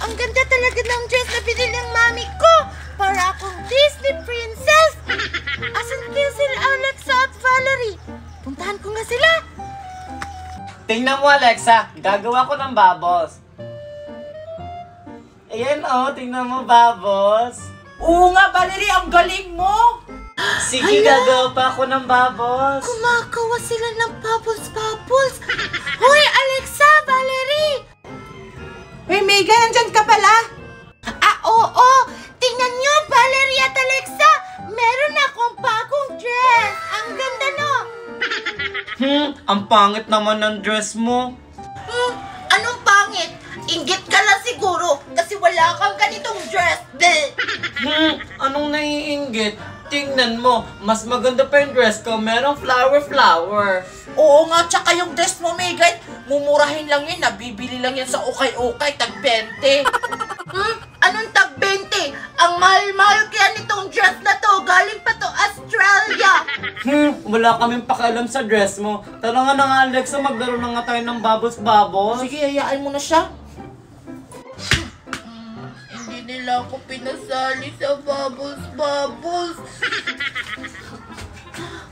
Ang ganda talaga ng dress na binili ng mami ko. Para akong Disney princess. Asan kaya sila Alexa at Valerie? Puntahan ko nga sila. Tingnan mo, Alexa. Gagawa ko ng bubbles. Ayan tingnan mo, bubbles. Oo nga, Valerie, ang galing mo! Sige, gagawa pa ako ng bubbles. Kumakawa sila ng bubbles. Hoy, Alexa, Valerie! Hey, Megan, nandyan ka pala? Oo. Tingnan nyo, Valerie at Alexa. Meron akong bagong dress. Ang ganda, no? Ang pangit naman ng dress mo. Anong pangit? Inggit ka lang siguro kasi wala kang ganitong dress. Anong naiinggit? Tingnan mo, mas maganda pa yung dress ko. Merong flower. Oo nga, tsaka yung dress mo, Megan, mumurahin lang yun, nabibili lang yan sa ukay-ukay, tag 20. Anong tag 20? Ang mahal-mahal kaya nitong dress na to. Galing pa to Australia. Wala kaming pakialam sa dress mo. Tara nga na nga, Alexa, maglaro na nga tayo ng bubbles. Sige, hayaan mo na siya. Hindi nila ako pinasali sa bubbles.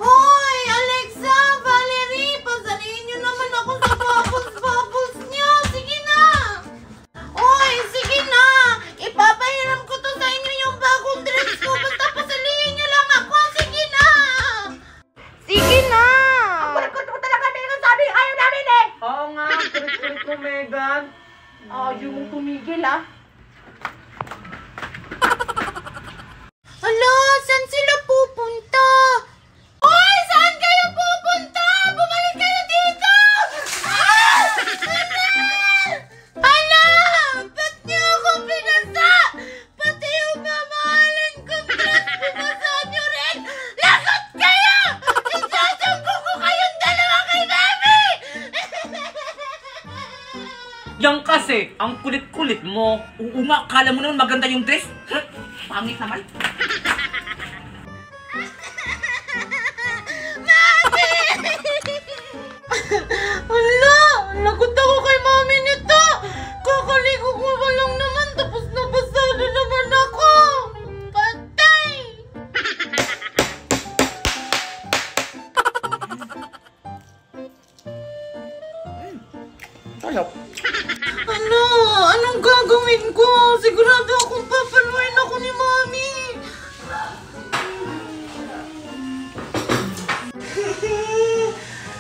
Hoy, Alexa, Valerie, pasalihin nyo naman ako sa bubbles niyo. Sige na. Hoy, sige na. Ipapahiram ko to sa inyo yung bagong dress ko. Basta pasalihin nyo lang ako. Sige na. Sige na. Ang kulit mo talaga, Megan, sabi ayaw namin eh! Oo nga, kulit ko, Megan. Ayaw mong tumigil, ah. Hala, saan sila pupunta? Hoy, saan kayo pupunta? Bumalik kayo dito! Hala! Ba't niyo ako pinasa? Pati yung mamahalin kong dress, pinasa niyo rin! Lagot kayo! Isasangko ko kayong dalawa kay Mami! Yang kasi, ang kulit-kulit mo. Oo nga, akala mo naman maganda yung dress. Pangit naman. Hala! Lagot ako kay Mami nito! Kakaligo ko pa lang naman tapos nabasado naman ako! Patay! Talok. Ano? Anong gagawin ko? Sigurado akong papaluin ako ni Mami!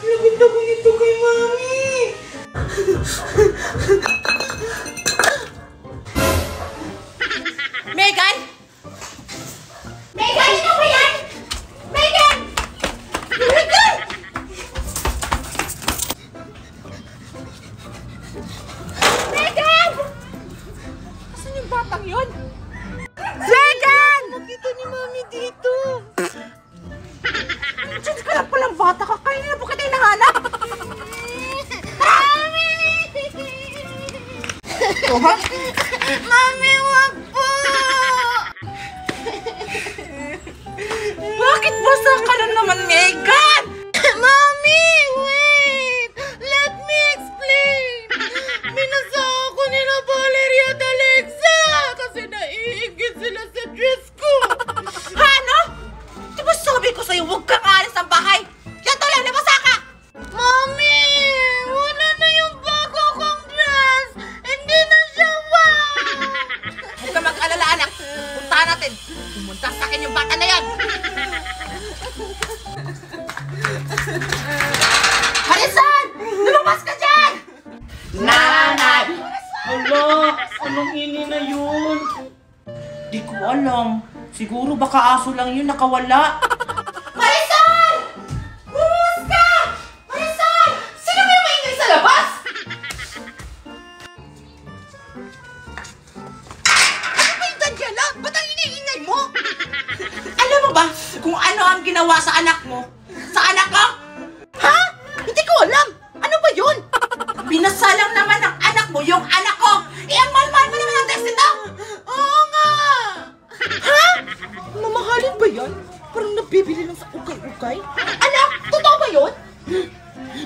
Lagot ako nito kay Mami! Megan! Megan, ito ba yan? Megan! Megan! Megan! Asan yung batang yun? Megan! Nakita ni Mami dito! Diyan ka lang palang bata ka. Kaya na po kita hinahanap. Mami, wag po! Bakit basa ka na naman, Megan? Mami, wait! Let me explain! Binasa ako nila Valerie at Alexa kasi naiingit sila sa dress ko! Ano? Di ba sabi ko sa'yo, huwag kang alis ng bahay? Yan to lang, nabasa ka! Mami! Wala na yung bago kong dress! Hindi na siya wow! Huwag kang mag-alala, anak. Puntahan natin. Pumunta sa akin yung bata na yan. Marisan! Lumabas ka dyan! Nanay! Hala, anong ini na yun? Di ko alam. Siguro baka aso lang yun nakawala. Marisan! Bumuhos ka! Marisan! Sino may maingay sa labas? Ano ba yung Daniela? Ba't ang iniingay mo? Alam mo ba kung ano ang ginawa sa anak mo? Sa anak ko? Ha? Hindi ko alam. Ano ba yun? Binasa lang naman ng anak mo yung anak ko. Eh, ang mahal-mahal mo naman ang test nito. Oo nga! Ha? Mamahalin ba yan? Parang nabibili lang sa ukay-ukay? Anak, totoo ba yun?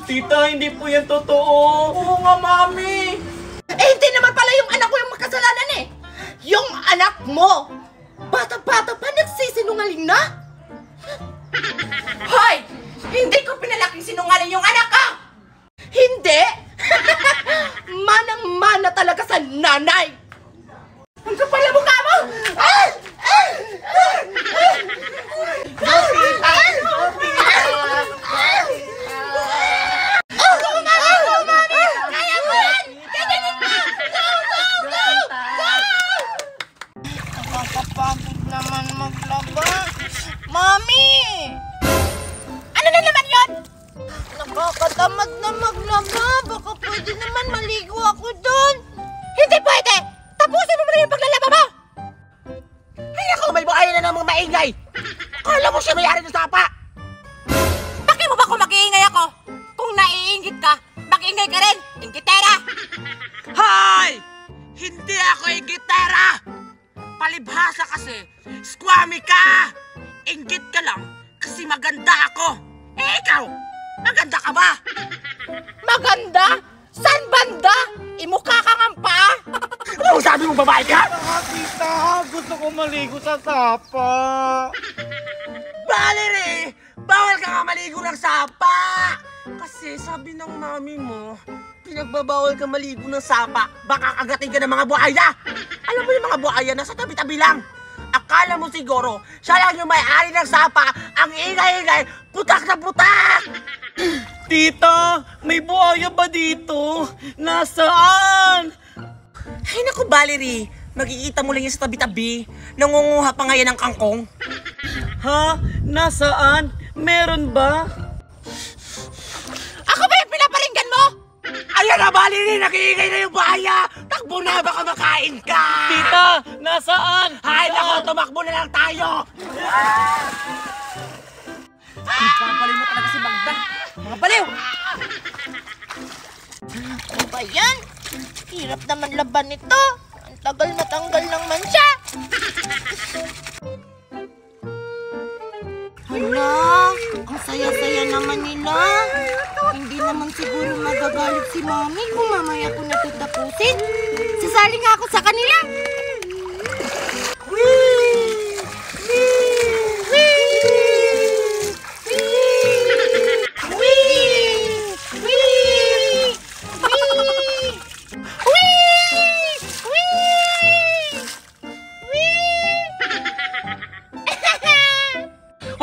Tita, hindi po yan totoo. Oo nga, Mami. Eh, hindi naman pala yung anak ko yung makasalanan nanay! Ang kapal na mukha mo! Nakakapagod naman maglaba. Mami! Ano na naman yon? Nakakatamad na maglaba. Baka pwede naman maligo ako doon. Hindi pwede! Tapusin mo na yung paglalaba mo! Ay ako, may buhay na namang maingay! Kala mo siya may-ari ng sapa! Bakit mo ba kung mag-iingay ako? Kung naiingit ka, mag-iingay ka rin! Inggitera! Hoy! Hindi ako inggitera! Palibhasa kasi, squammy ka! Inggit ka lang kasi maganda ako! Eh ikaw, maganda ka ba? Maganda? San banda? Imukha ka ng paa? Ano sabi mo, babae ka? Tita, gusto ko maligo sa sapa. Valerie! Bawal ka nga maligo ng sapa! Kasi sabi ng mami mo, pinagbabawal ka maligo ng sapa, baka kagatin ka ng mga buhaya! Alam mo yung mga buhaya, nasa tabi-tabi lang! Akala mo siguro, siya lang yung may-ari ng sapa, ang ingay-ingay, putak na putak! Tita, may buhaya ba dito? Nasaan? Ay naku, Valerie, makikita mo lang yan sa tabi-tabi, nangunguha pa ngayon ng kangkong. Ha? Nasaan? Meron ba? Ako ba yung pinaparinggan mo? Ayan na, Valerie! Nakiingay na yung buhaya! Takbo na, baka makain ka! Tita, nasaan? Ay, naku, tumakbo na lang tayo! Papaliw mo talaga si Magda! Mga baliw! Ano ba yan? Hirap naman laban nito. Ang tagal matanggal ng mansya. Hala, ang saya-saya naman nila. Hindi naman siguro magagalit si Mami kung mamaya ko natutapusin. Sasali nga ako sa kanila.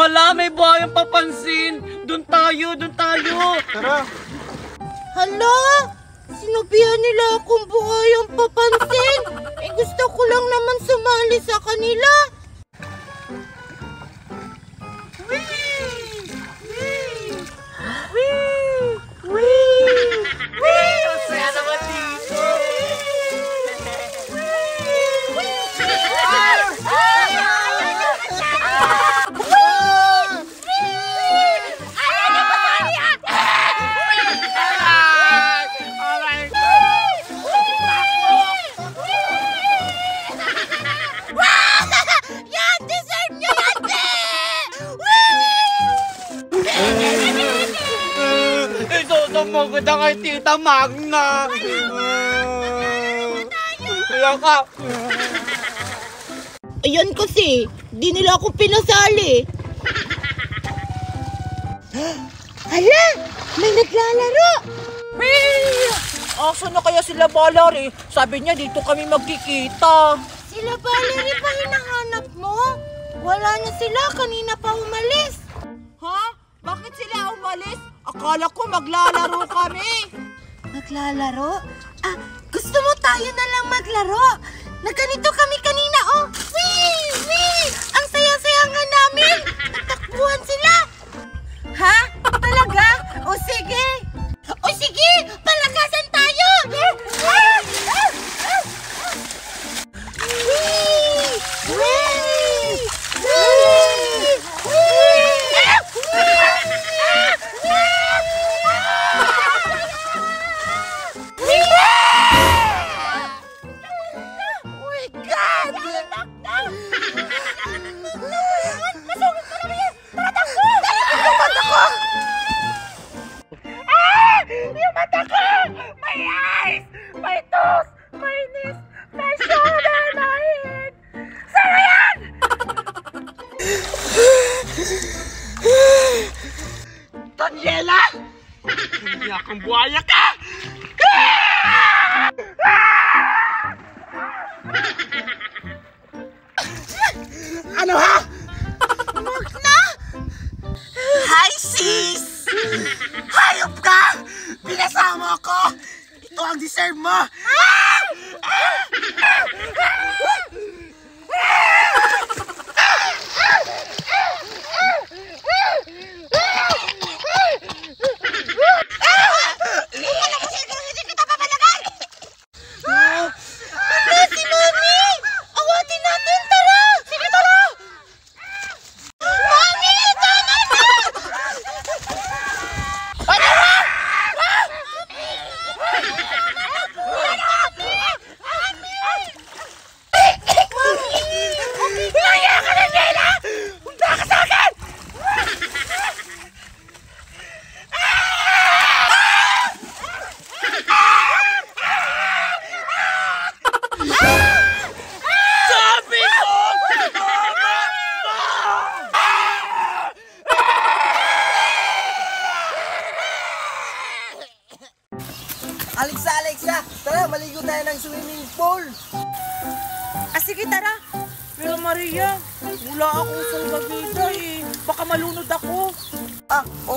Hala, may buhayang papansin. Doon tayo, doon tayo. Tara. Hala, sinabihan nila akong buhayang papansin. Eh gusto ko lang naman sumali sa kanila. Saya naman dito. Yan! Deserve nyo yan! Isusumugod na kay Tita Magna. Kaya ka. Ayan kasi, di nila ako pinasali. Hala! May naglalaro! Asa na kaya sila, Valerie? Sabi niya dito kami magkikita. Sila Valerie pa hinahanap mo? Wala na sila, kanina pa umalis. Ha? Bakit sila umalis? Akala ko maglalaro kami. Maglalaro? Ah, gusto mo tayo na lang maglaro? Nagganito kami kanina, oh! Wee! Wee! Ang saya-saya nga namin! Nagtakbuhan sila! Ha? Talaga? O sige! O sige! Palakasan tayo! Wee! Wee! Wee! Yung mata ko! May eyes! May toes! May knees! May shoulder! May head! Saan yan? Daniela! Hindi akong buhaya ka! teacher mo! Si Mami! Awatin natin, tara! Sige, tara! Mami, tama na! Alexa, tara, maligo tayo ng swimming pool. Sige, tara. Pero Maria, wala akong salbabida eh. Baka malunod ako.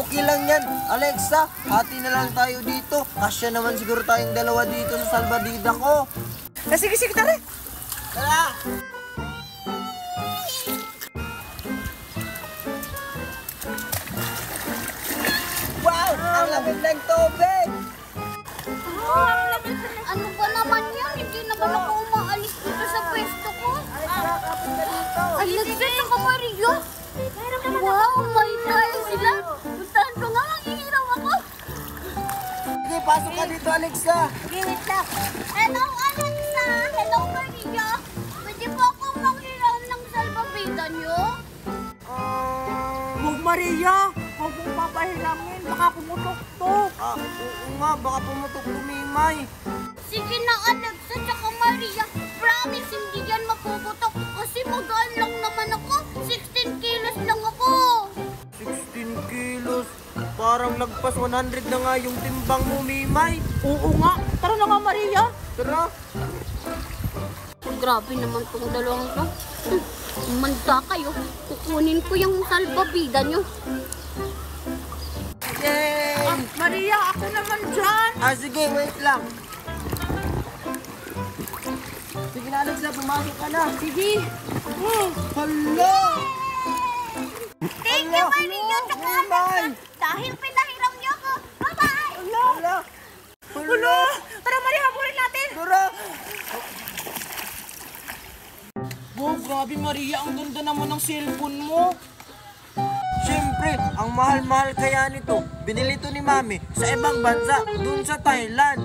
Okay lang yan. Alexa, hati na lang tayo dito. Kasya naman siguro tayong dalawa dito sa salbadida ko. Sige, tara. Tara! Wow! Ang lamig ng tubig! Ano ba naman yan? Hindi naman ako umaalis dito sa pwesto ko. Alexa, tsaka Maria. Wow, may tayo sila. Puntahan ko nga, manghihiraw ako. Sige, pasok ka dito, Alexa. Gimit lang. Hello, Alexa. Hello, Maria. Pwede po akong manghiram ng salbabida niyo? Huwag Maria. Huwag mong papahiramin. Baka pumutok to. Oo nga, baka pumutok lumimay. Sige na, Alexa, tsaka Maria. Promise, hindi yan mapuputok. Kasi magaan lang naman ako. 16 kilos lang ako. 16 kilos. Parang lagpas 100 na nga yung timbang mo, Mimay. Oo nga. Tara na nga, Maria. Tara. Grabe naman tong dalawang to. Manda kayo. Kukunin ko yung salbabida nyo. Yay! Maria, ako naman dyan. Sige, wait lang. Sige na, Alexa, pumasok ka na. Sige. Hala! Thank you, Maria, tsaka Mimay! dahil pinahiram niyo ako. Bye-bye! Hala! Hulo. Tara, Maria, habulin natin. Tara! Wow, grabe, Maria. Ang ganda naman ng cellphone mo. Siyempre, ang mahal-mahal kaya nito. Binili to ni Mami sa ibang bansa, dun sa Thailand.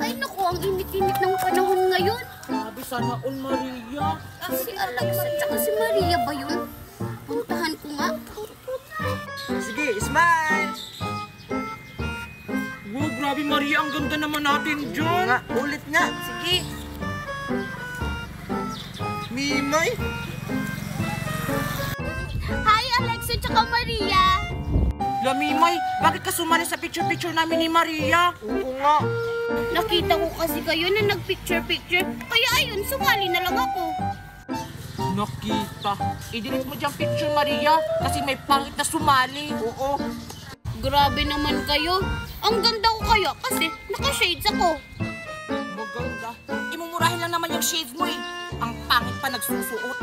Ay naku, ang init-init ng panahon ngayon. Grabe, sana all, Maria. Si Alexa tsaka si Maria ba yun? Puntahan ko nga. Sige, smile! Wow, grabe, Maria. Ang ganda naman natin dyan. Nga, ulit nga. Sige. Mimay? Hi, Alexa tsaka Maria. Lamimay, bakit ka sumali sa picture-picture namin ni Maria? Oo nga. Nakita ko kasi kayo na nag-picture-picture. Kaya ayun, sumali na lang ako. Nakita. I-delete mo dyan picture, Maria, kasi may pangit na sumali. Oo. Grabe naman kayo. Ang ganda ko kaya kasi naka-shades ako. Maganda. Imumurahin lang naman yung shades mo eh. Ang pangit pa nagsusuot.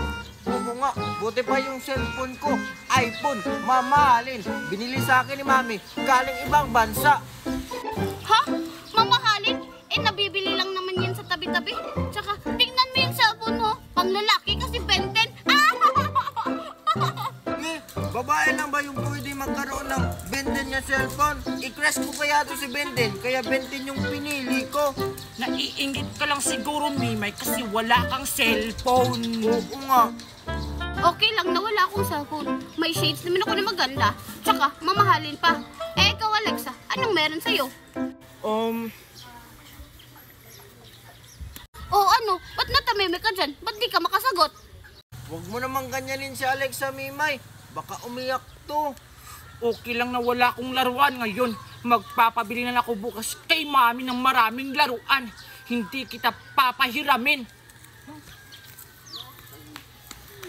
Oo nga. Buti pa yung cellphone ko. iPhone. Mamahalin. Binili sa akin ni Mami. Galing ibang bansa. Ha? Mamahalin? Nabibili lang naman yan sa tabi-tabi. Tsaka, tingnan mo yung cellphone mo. Pang lalaki kasi benten. Babae lang ba yung pwede magkaroon ng Benden niya cellphone? I-crush ko kaya to si Benden. Kaya Benden yung pinili ko. Naiingit ka lang siguro, Mimay, kasi wala kang cellphone. Oo nga. Okay lang na wala akong cellphone. May shades naman ako na maganda. Tsaka, mamahalin pa. Ikaw, Alexa, anong meron sa'yo? Ano? Ba't natameme ka dyan? Ba't di ka makasagot? Huwag mo naman ganyanin si Alexa, Mimay. Baka umiyak to. Okay lang na wala akong laruan ngayon. Magpapabili na ako bukas kay Mami ng maraming laruan. Hindi kita papahiramin.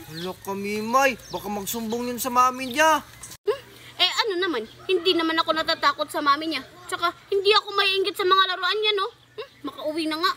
Hala ka, Mimay. Baka magsumbong yun sa Mami niya. Ano naman? Hindi naman ako natatakot sa mami niya. Tsaka, hindi ako maiinggit sa mga laruan niya, no? makauwi na nga.